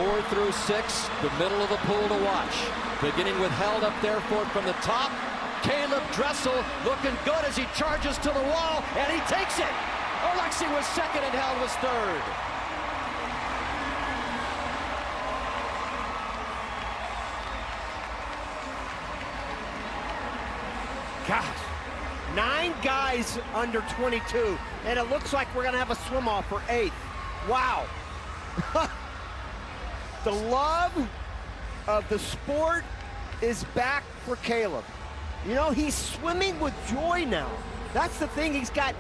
4 through 6, the middle of the pool to watch. Beginning with Held up there for from the top. Caeleb Dressel looking good as he charges to the wall, and he takes it. Alexy was second and Held was third. Gosh, 9 guys under 22, and it looks like we're going to have a swim-off for 8th. Wow. The love of the sport is back for Caeleb. You know, he's swimming with joy now. That's the thing. He's got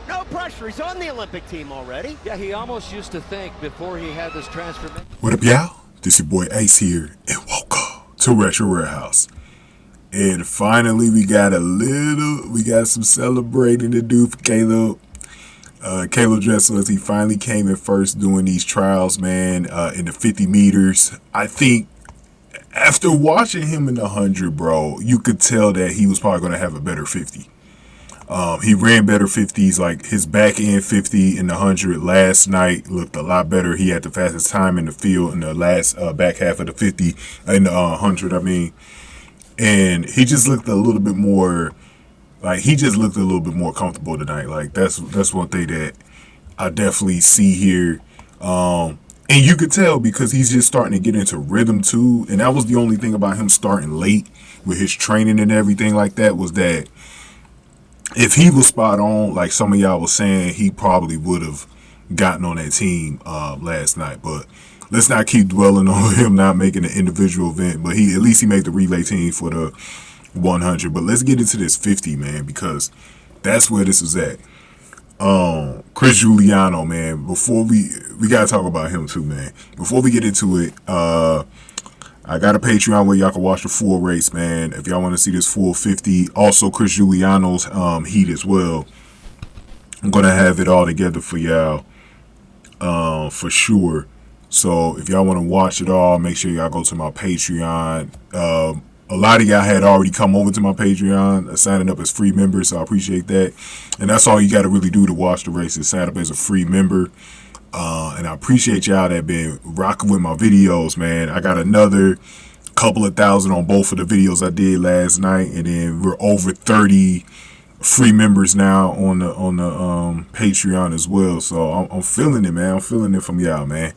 no pressure. He's on the Olympic team already. Yeah, he almost used to think before he had this transformation. What up, y'all? This your boy Ace here, and welcome to Retro Warehouse. And finally, we got some celebrating to do for Caeleb. Caeleb Dressel, as he finally came in first doing these trials, man, in the 50 meters. I think after watching him in the 100, bro, you could tell that he was probably going to have a better 50. He ran better 50s, like his back end 50 in the 100 last night looked a lot better. He had the fastest time in the field in the last back half of the 50, in the 100, I mean. And he just looked a little bit more, like, comfortable tonight. Like, that's one thing that I definitely see here. And you could tell because he's just starting to get into rhythm too. And that was the only thing about him starting late with his training and everything like that, was that if he was spot on, like some of y'all was saying, he probably would have gotten on that team last night. But let's not keep dwelling on him not making an individual event. But at least he made the relay team for the 100. But let's get into this 50, man, because that's where this is at. Chris Guiliano, man, before we gotta talk about him too, man. Before we get into it, I got a Patreon where y'all can watch the full race, man. If y'all want to see this full 50, also Chris Guiliano's heat as well. I'm gonna have it all together for y'all, for sure. So if y'all want to watch it all, make sure y'all go to my Patreon. A lot of y'all had already come over to my Patreon, signing up as free members, so I appreciate that. And that's all you got to really do to watch the race, is sign up as a free member. And I appreciate y'all that been rocking with my videos, man. I got another couple of thousand on both of the videos I did last night, and then we're over 30 free members now on the Patreon as well. So I'm feeling it, man. I'm feeling it from y'all, man.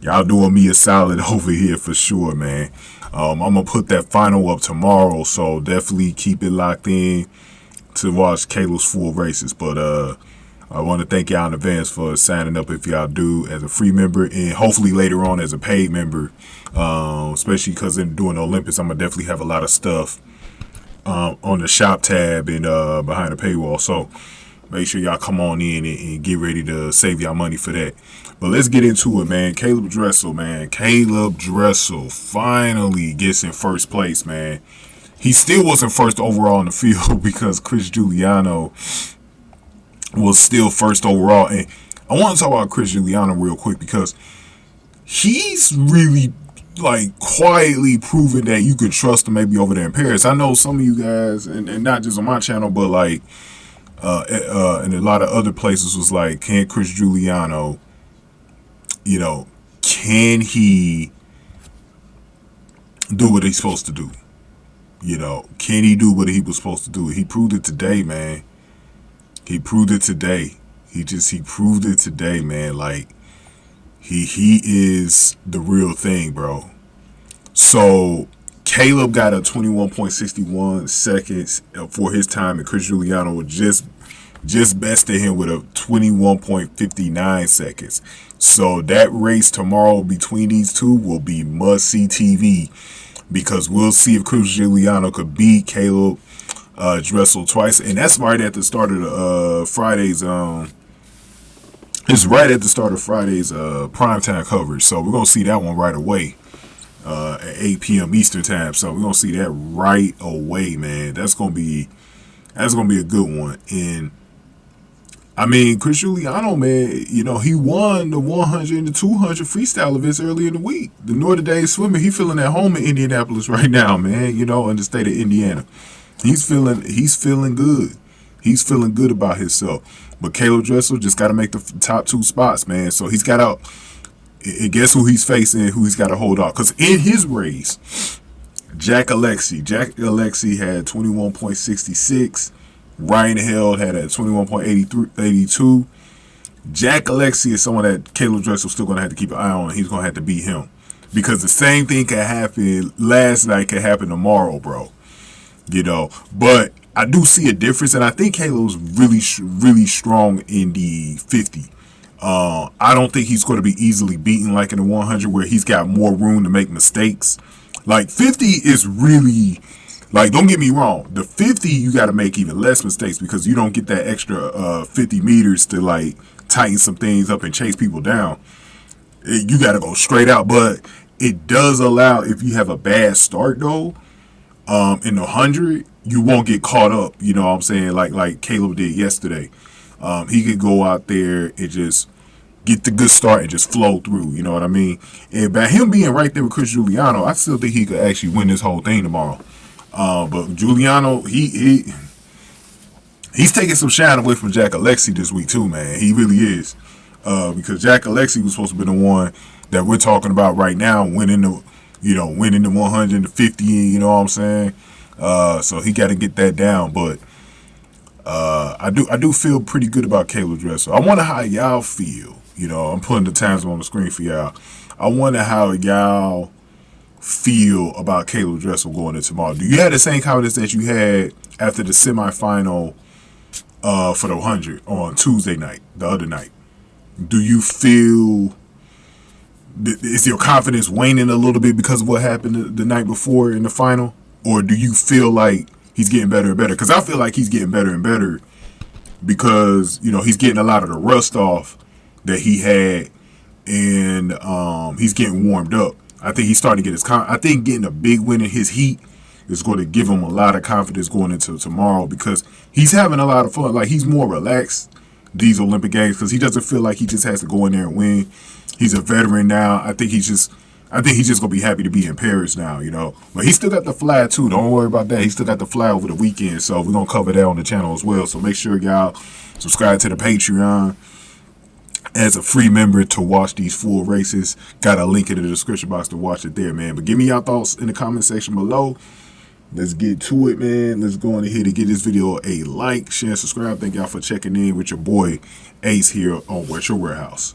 Y'all doing me a solid over here for sure, man. I'm gonna put that final up tomorrow, so definitely keep it locked in to watch Caeleb's full races. But I want to thank y'all in advance for signing up if y'all do as a free member, and hopefully later on as a paid member, especially because during the Olympics I'm gonna definitely have a lot of stuff on the shop tab and behind the paywall. So make sure y'all come on in and get ready to save y'all money for that. But let's get into it, man. Caeleb Dressel, man. Caeleb Dressel finally gets in first place, man. He still wasn't first overall in the field because Chris Guiliano was still first overall. And I want to talk about Chris Guiliano real quick because he's really, like, quietly proven that you can trust him maybe over there in Paris. I know some of you guys, and not just on my channel, but like and a lot of other places was like, can Chris Guiliano, you know, can he do what he's supposed to do? You know, can he do what he was supposed to do? He proved it today, man. He proved it today. He proved it today, man. Like, he is the real thing, bro. So Caeleb got a 21.61 seconds for his time, and Chris Guiliano was just bested him with a 21.59 seconds. So that race tomorrow between these two will be must-see TV, because we'll see if Chris Guiliano could beat Caeleb Dressel twice. And that's right at the start of Friday's it's right at the start of Friday's primetime coverage. So we're gonna see that one right away at 8 p.m. Eastern time. So we're gonna see that right away, man. That's gonna be a good one. And I mean, Chris Guiliano, man, you know, he won the 100 and the 200 freestyle events earlier in the week. The Notre Dame swimmer, he feeling at home in Indianapolis right now, man, you know, in the state of Indiana. He's feeling good. He's feeling good about himself. But Caeleb Dressel just got to make the top 2 spots, man. So he's got out. And guess who he's facing, who he's got to hold off. Because in his race, Alexy had 21.66. Ryan Held had a 21.82. Alexy is someone that Caeleb Dressel still going to have to keep an eye on. He's going to have to beat him. Because the same thing can happen last night can happen tomorrow, bro. You know, but I do see a difference, and I think Caeleb's really strong in the 50. I don't think he's going to be easily beaten like in the 100 where he's got more room to make mistakes. Like 50 is really, like, don't get me wrong, the 50 you got to make even less mistakes because you don't get that extra 50 meters to like tighten some things up and chase people down. You got to go straight out, but it does allow, if you have a bad start though, in the 100, you won't get caught up, you know what I'm saying, like Caeleb did yesterday. He could go out there and just get the good start and just flow through, you know what I mean? And by him being right there with Guiliano, I still think he could actually win this whole thing tomorrow. But Guiliano, he's taking some shine away from Alexy this week too, man. He really is. Because Alexy was supposed to be the one that we're talking about right now, winning the 100, the 50, you know what I'm saying? So he got to get that down, but I do feel pretty good about Caeleb Dressel. I wonder how y'all feel. You know, I'm putting the times on the screen for y'all. I wonder how y'all feel about Caeleb Dressel going into tomorrow. Do you have the same confidence that you had after the semifinal for the 100 on Tuesday night, the other night? Do you feel, is your confidence waning a little bit because of what happened the night before in the final? Or do you feel like he's getting better and better? Because I feel like he's getting better and better because, you know, he's getting a lot of the rust off that he had, and he's getting warmed up. I think he's starting to get I think getting a big win in his heat is going to give him a lot of confidence going into tomorrow because he's having a lot of fun. Like, he's more relaxed these Olympic Games because he doesn't feel like he just has to go in there and win. He's a veteran now. I think he's just gonna be happy to be in Paris now, you know. But he still got the fly too. Don't worry about that. He still got the fly over the weekend. So we're gonna cover that on the channel as well. So make sure y'all subscribe to the Patreon as a free member to watch these full races. Got a link in the description box to watch it there, man. But give me your thoughts in the comment section below. Let's get to it, man. Let's go on ahead and give this video a like, share, subscribe. Thank y'all for checking in with your boy Ace here on Retro Warehouse.